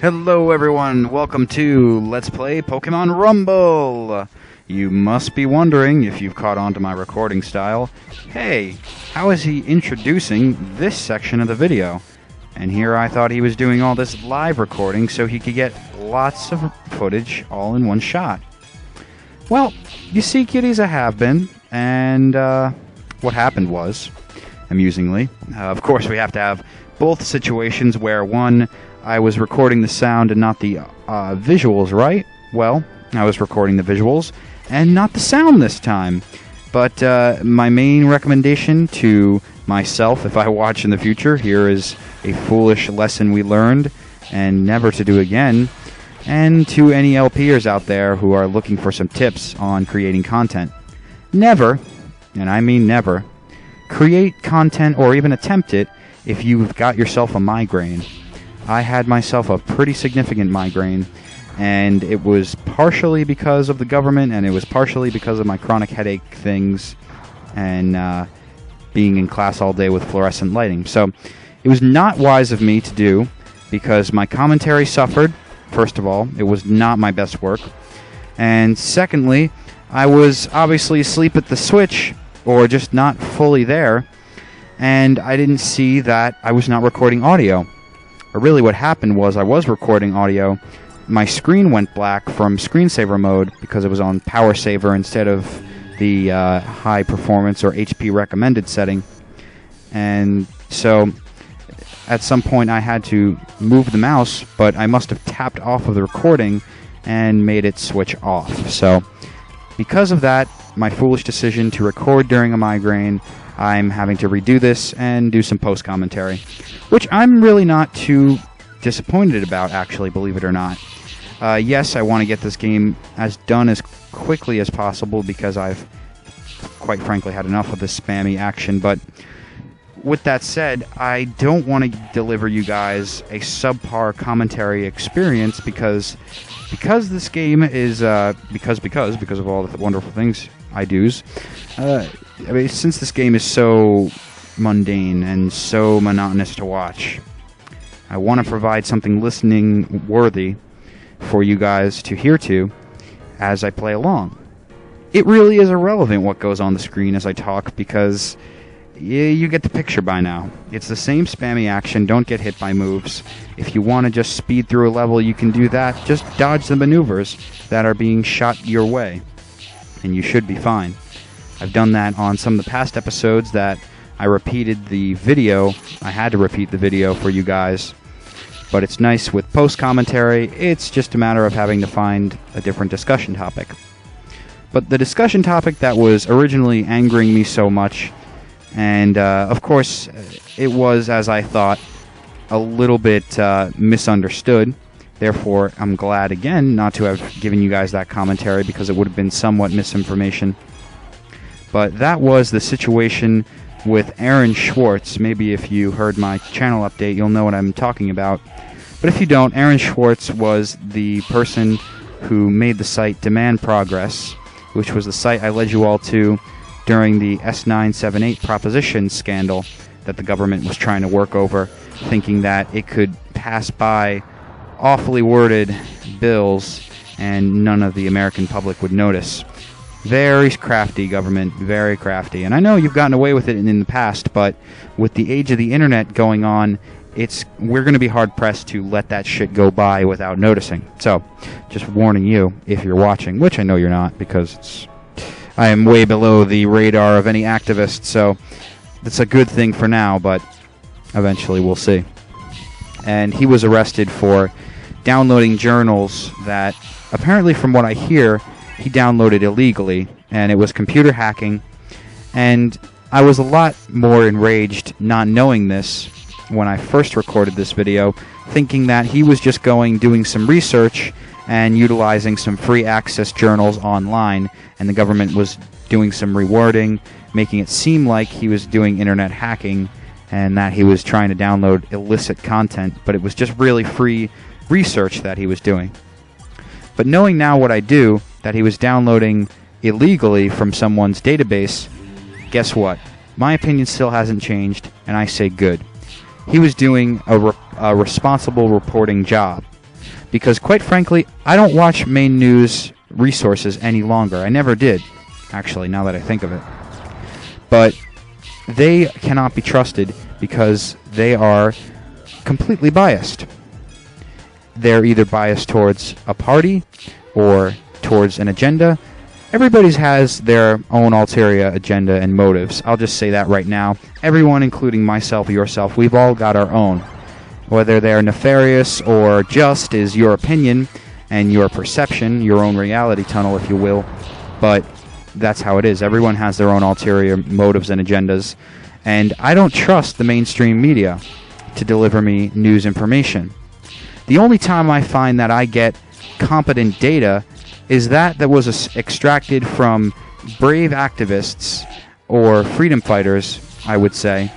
Hello everyone, welcome to Let's Play Pokemon Rumble! You must be wondering, if you've caught on to my recording style, hey, how is he introducing this section of the video? And here I thought he was doing all this live recording so he could get lots of footage all in one shot. Well, you see kitties, I have been, and what happened was, amusingly, of course we have to have both situations where one, I was recording the sound and not the visuals, right? Well, I was recording the visuals and not the sound this time. But my main recommendation to myself, if I watch in the future, here is a foolish lesson we learned and never to do again. And to any LPers out there who are looking for some tips on creating content. Never, and I mean never, create content or even attempt it if you've got yourself a migraine. I had myself a pretty significant migraine, and it was partially because of the government, and it was partially because of my chronic headache things, and being in class all day with fluorescent lighting. So it was not wise of me to do, because my commentary suffered. First of all, it was not my best work. And secondly, I was obviously asleep at the switch, or just not fully there, and I didn't see that I was not recording audio. Or really what happened was I was recording audio, my screen went black from screensaver mode because it was on power saver instead of the high performance or HP recommended setting. And so at some point I had to move the mouse, but I must have tapped off of the recording and made it switch off. So because of that, my foolish decision to record during a migraine, I'm having to redo this and do some post-commentary, which I'm really not too disappointed about, actually, believe it or not. Yes, I want to get this game done as quickly as possible because I've, quite frankly, had enough of this spammy action, but with that said, I don't want to deliver you guys a subpar commentary experience because this game is, because of all the wonderful things I do, I mean, since this game is so mundane and so monotonous to watch, I want to provide something listening worthy for you guys to hear to as I play along. It really is irrelevant what goes on the screen as I talk because you get the picture by now. It's the same spammy action, don't get hit by moves. If you want to just speed through a level, you can do that. Just dodge the maneuvers that are being shot your way, and you should be fine. I've done that on some of the past episodes that I repeated the video. I had to repeat the video for you guys. But it's nice with post-commentary. It's just a matter of having to find a different discussion topic. But the discussion topic that was originally angering me so much, and of course it was, as I thought, a little bit misunderstood. Therefore, I'm glad again not to have given you guys that commentary because it would have been somewhat misinformation. But that was the situation with Aaron Schwartz. Maybe if you heard my channel update, you'll know what I'm talking about. But if you don't, Aaron Schwartz was the person who made the site Demand Progress, which was the site I led you all to during the S978 proposition scandal that the government was trying to work over, thinking that it could pass by awfully worded bills and none of the American public would notice. Very crafty government, very crafty. And I know you've gotten away with it in the past, but with the age of the internet going on, we're going to be hard-pressed to let that shit go by without noticing. So, just warning you, if you're watching, which I know you're not, because I am way below the radar of any activist, so it's a good thing for now, but eventually we'll see. And he was arrested for downloading journals that, apparently from what I hear, he downloaded illegally, and it was computer hacking. And I was a lot more enraged not knowing this when I first recorded this video, thinking that he was just doing some research and utilizing some free access journals online, and the government was doing some rewarding, making it seem like he was doing internet hacking and that he was trying to download illicit content, but it was just really free research that he was doing. But knowing now what I do, that he was downloading illegally from someone's database, guess what? My opinion still hasn't changed, and I say good. He was doing a responsible reporting job. because, quite frankly, I don't watch main news resources any longer. I never did, actually, now that I think of it. But they cannot be trusted because they are completely biased. They're either biased towards a party or towards an agenda. Everybody has their own ulterior agenda and motives. I'll just say that right now. Everyone, including myself, yourself, we've all got our own. Whether they're nefarious or just is your opinion and your perception, your own reality tunnel, if you will. But that's how it is. Everyone has their own ulterior motives and agendas. And I don't trust the mainstream media to deliver me news information. The only time I find that I get competent data is that was extracted from brave activists or freedom fighters, I would say,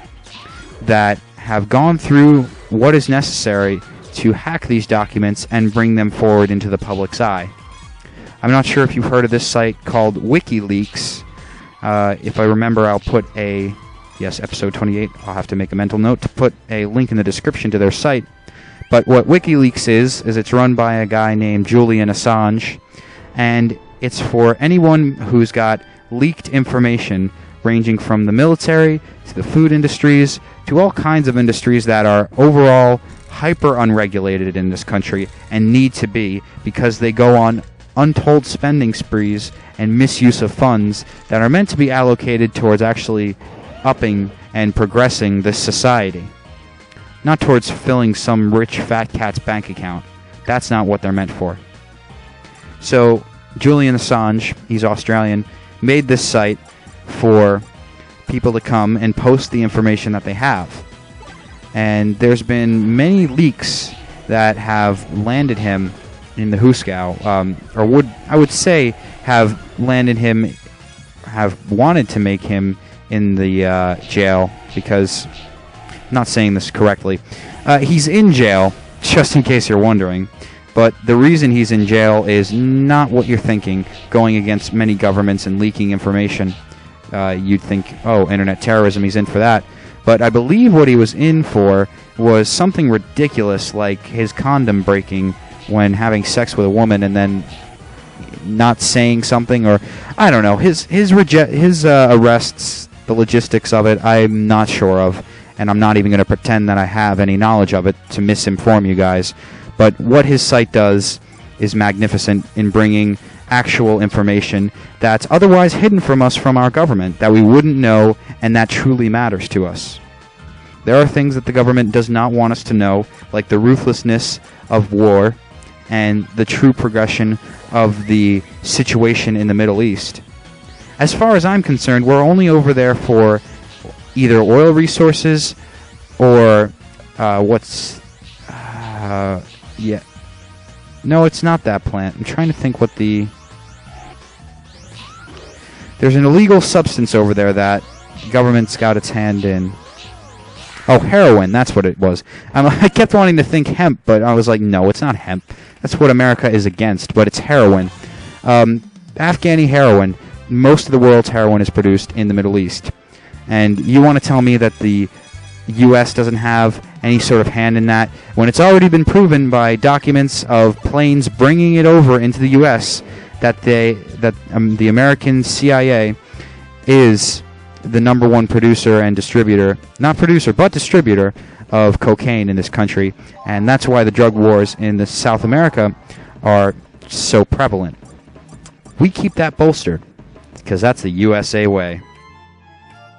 that have gone through what is necessary to hack these documents and bring them forward into the public's eye. I'm not sure if you've heard of this site called WikiLeaks. If I remember, I'll put episode 28, I'll have to make a mental note to put a link in the description to their site. But what WikiLeaks is it's run by a guy named Julian Assange, and it's for anyone who's got leaked information ranging from the military to the food industries to all kinds of industries that are overall hyper unregulated in this country and need to be, because they go on untold spending sprees and misuse of funds that are meant to be allocated towards actually upping and progressing this society. Not towards filling some rich fat cat's bank account. That's not what they're meant for. So, Julian Assange, he's Australian, made this site for people to come and post the information that they have. And there's been many leaks that have landed him in the hoosegow, I would say have landed him, have wanted to make him in the jail, because, I'm not saying this correctly, he's in jail, just in case you're wondering. But the reason he's in jail is not what you're thinking, going against many governments and leaking information. You'd think, oh, internet terrorism, he's in for that. But I believe what he was in for was something ridiculous, like his condom breaking when having sex with a woman and then not saying something, or I don't know. His arrests, the logistics of it, I'm not sure of, and I'm not even going to pretend that I have any knowledge of it to misinform you guys. But what his site does is magnificent in bringing actual information that's otherwise hidden from us from our government, that we wouldn't know, and that truly matters to us. There are things that the government does not want us to know, like the ruthlessness of war and the true progression of the situation in the Middle East. As far as I'm concerned, we're only over there for either oil resources or no, it's not that plant. I'm trying to think what the... There's an illegal substance over there that the government's got its hand in. Oh, heroin, that's what it was. I kept wanting to think hemp, but I was like, no, it's not hemp. That's what America is against, but it's heroin. Afghani heroin. Most of the world's heroin is produced in the Middle East. And you want to tell me that the U.S. doesn't have any sort of hand in that, when it's already been proven by documents of planes bringing it over into the U.S. that the American CIA is the number one producer and distributor, not producer, but distributor of cocaine in this country. And that's why the drug wars in South America are so prevalent. We keep that bolstered, because that's the USA way.